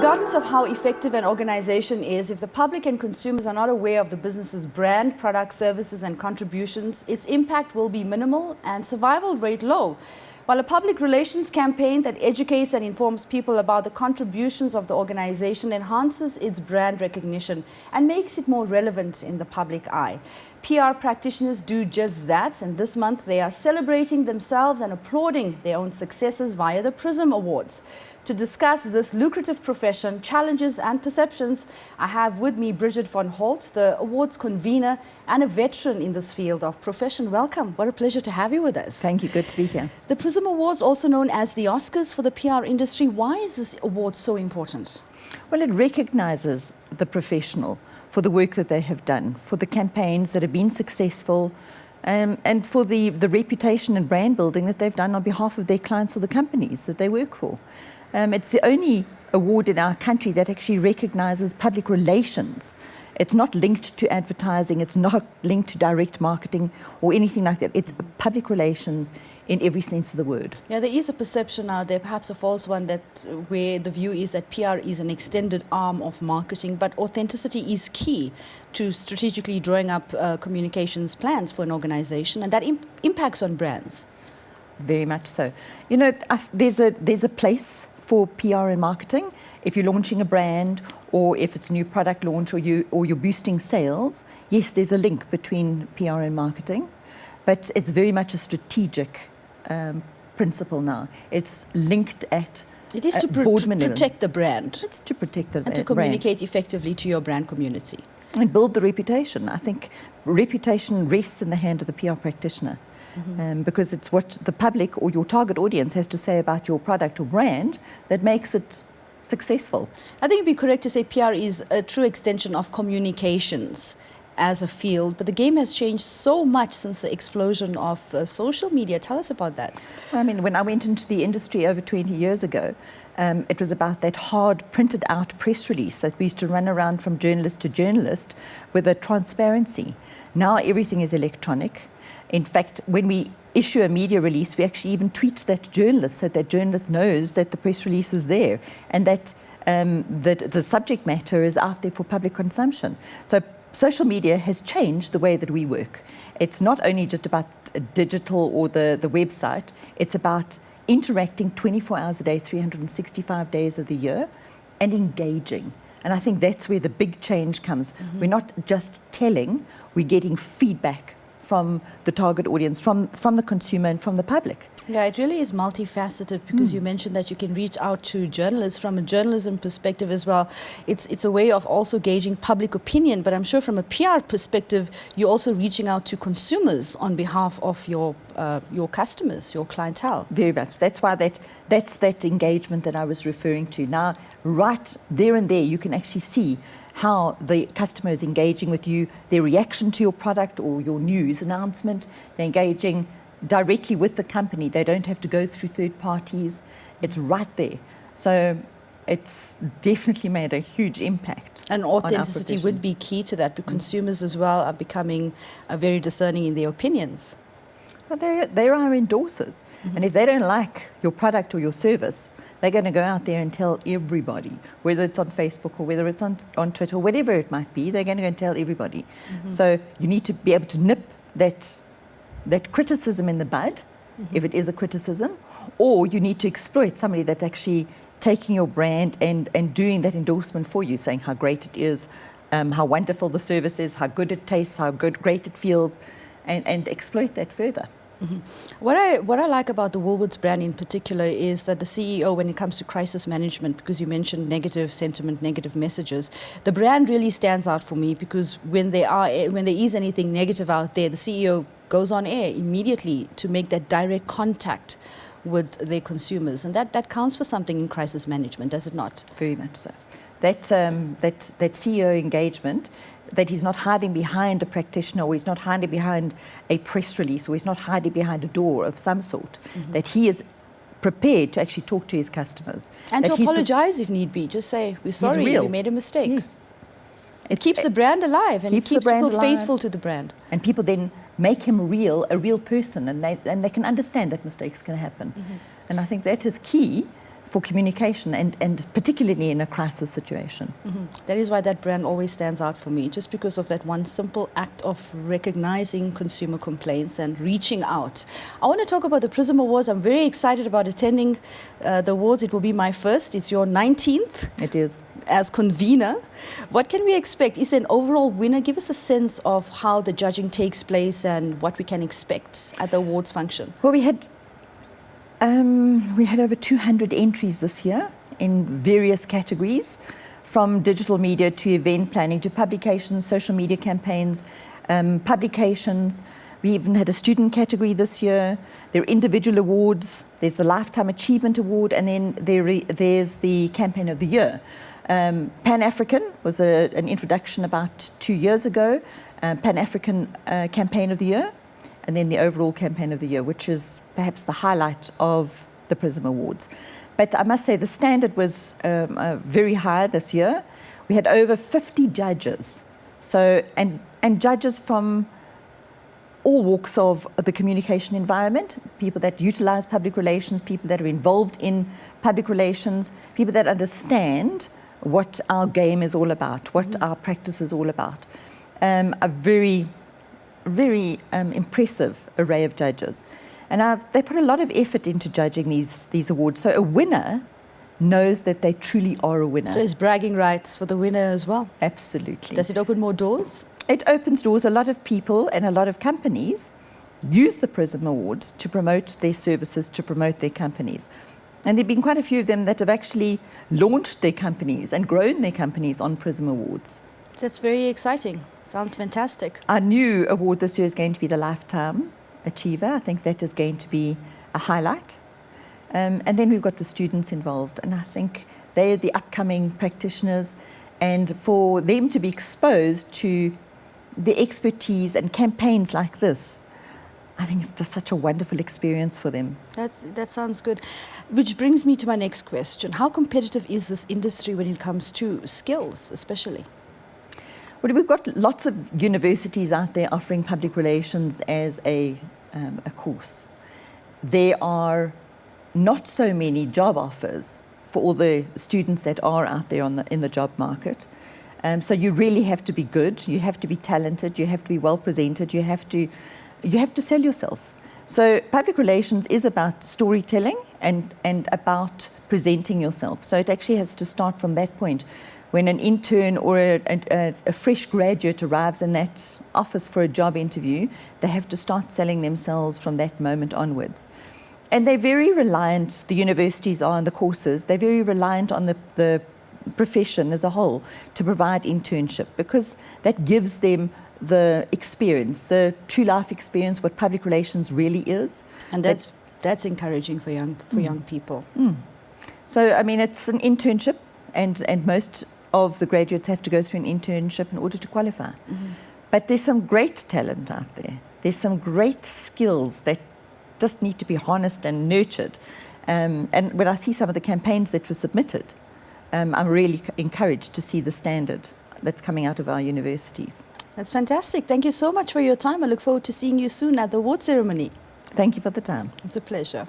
Regardless of how effective an organization is, if the public and consumers are not aware of the business's brand, products, services and contributions, its impact will be minimal and survival rate low. While a public relations campaign that educates and informs people about the contributions of the organization enhances its brand recognition and makes it more relevant in the public eye. PR practitioners do just that, and this month they are celebrating themselves and applauding their own successes via the PRISM Awards. To discuss this lucrative profession, challenges and perceptions, I have with me Bridget von Holdt, the awards convener and a veteran in this field of profession. Welcome. What a pleasure to have you with us. Thank you. Good to be here. The PRISM Awards, also known as the Oscars for the PR industry. Why is this award so important? Well, it recognizes the professional for the work that they have done, for the campaigns that have been successful, and for the reputation and brand building that they've done on behalf of their clients or the companies that they work for. It's the only award in our country that actually recognizes public relations. It's not linked to advertising, it's not linked to direct marketing or anything like that. It's public relations in every sense of the word. Yeah, there is a perception out there, perhaps a false one, that where the view is that PR is an extended arm of marketing, but authenticity is key to strategically drawing up communications plans for an organization, and that impacts on brands. Very much so. You know, there's a place for PR and marketing. If you're launching a brand, or if it's a new product launch, or you're boosting sales, yes, there's a link between PR and marketing, but it's very much a strategic principle now. It's linked at it is to protect the brand. It's to protect the brand. And to communicate effectively to your brand community. And build the reputation. I think reputation rests in the hand of the PR practitioner. Because it's what the public or your target audience has to say about your product or brand that makes it successful. I think it'd be correct to say PR is a true extension of communications as a field, but the game has changed so much since the explosion of social media. Tell us about that. I mean, when I went into the industry over 20 years ago, it was about that hard printed out press release that we used to run around from journalist to journalist with a transparency. Now everything is electronic. In fact, when we issue a media release, we actually even tweet that journalist so that journalist knows that the press release is there and that the subject matter is out there for public consumption. So social media has changed the way that we work. It's not only just about digital or the website, it's about interacting 24 hours a day, 365 days of the year, and engaging. And I think that's where the big change comes. We're not just telling, we're getting feedback from the target audience, from the consumer and from the public. Yeah, it really is multifaceted because you mentioned that you can reach out to journalists from a journalism perspective as well. It's a way of also gauging public opinion, but I'm sure from a PR perspective, you're also reaching out to consumers on behalf of your customers, your clientele. Very much. That's why that's that engagement that I was referring to. Now, right there and there, you can actually see how the customer is engaging with you, their reaction to your product or your news announcement. They're engaging directly with the company. They don't have to go through third parties. It's right there. So it's definitely made a huge impact. And authenticity would be key to that, but consumers as well are becoming very discerning in their opinions. Well, they are endorsers. And if they don't like your product or your service, they're going to go out there and tell everybody, whether it's on Facebook or whether it's on Twitter, or whatever it might be, they're going to go and tell everybody. So you need to be able to nip that criticism in the bud, if it is a criticism, or you need to exploit somebody that's actually taking your brand and doing that endorsement for you, saying how great it is, how wonderful the service is, how good it tastes, how great it feels, and exploit that further. What I like about the Woolworths brand in particular is that the CEO, when it comes to crisis management, because you mentioned negative sentiment, negative messages, the brand really stands out for me because when there is anything negative out there, the CEO goes on air immediately to make that direct contact with their consumers, and that counts for something in crisis management, does it not? Very much so. That CEO engagement, that he's not hiding behind a practitioner, or he's not hiding behind a press release, or he's not hiding behind a door of some sort, that he is prepared to actually talk to his customers. And to apologize if need be, just say, we're sorry, we made a mistake. Yes. It keeps the brand alive and it keeps people faithful to the brand. And people then make him a real person, and they can understand that mistakes can happen. And I think that is key for communication, and particularly in a crisis situation. That is why that brand always stands out for me, just because of that one simple act of recognizing consumer complaints and reaching out. I want to talk about the PRISM Awards. I'm very excited about attending the awards. It will be my first. It's your 19th. It is. As convener. What can we expect? Is there an overall winner? Give us a sense of how the judging takes place and what we can expect at the awards function. Well, we had over 200 entries this year in various categories, from digital media to event planning to publications, social media campaigns, publications. We even had a student category this year. There are individual awards. There's the Lifetime Achievement Award, and then there's the Campaign of the Year. Pan-African was an introduction about 2 years ago, Pan-African Campaign of the Year, and then the overall Campaign of the Year, which is perhaps the highlight of the PRISM Awards. But I must say the standard was very high this year. We had over 50 judges, and judges from all walks of the communication environment, people that utilize public relations, people that are involved in public relations, people that understand what our game is all about, what our practice is all about. A very impressive array of judges. And they put a lot of effort into judging these awards. So a winner knows that they truly are a winner. So it's bragging rights for the winner as well. Absolutely. Does it open more doors? It opens doors. A lot of people and a lot of companies use the PRISM Awards to promote their services, to promote their companies. And there have been quite a few of them that have actually launched their companies and grown their companies on PRISM Awards. That's very exciting. Sounds fantastic. Our new award this year is going to be the Lifetime Achiever. I think that is going to be a highlight. And then we've got the students involved, and I think they're the upcoming practitioners, and for them to be exposed to the expertise and campaigns like this, I think it's just such a wonderful experience for them. That sounds good. Which brings me to my next question. How competitive is this industry when it comes to skills, especially? Well, we've got lots of universities out there offering public relations as a course. There are not so many job offers for all the students that are out there in the job market. So you really have to be good, you have to be talented, you have to be well presented, you have to sell yourself. So public relations is about storytelling and about presenting yourself. So it actually has to start from that point. When an intern or a fresh graduate arrives in that office for a job interview, they have to start selling themselves from that moment onwards. And they're very reliant, the universities are on the courses, they're very reliant on the profession as a whole to provide internship, because that gives them the experience, the true life experience, what public relations really is. And that's encouraging for young people. So, I mean, it's an internship, and most of the graduates have to go through an internship in order to qualify. But there's some great talent out there. There's some great skills that just need to be harnessed and nurtured. And when I see some of the campaigns that were submitted, I'm really encouraged to see the standard that's coming out of our universities. That's fantastic. Thank you so much for your time. I look forward to seeing you soon at the award ceremony. Thank you for the time. It's a pleasure.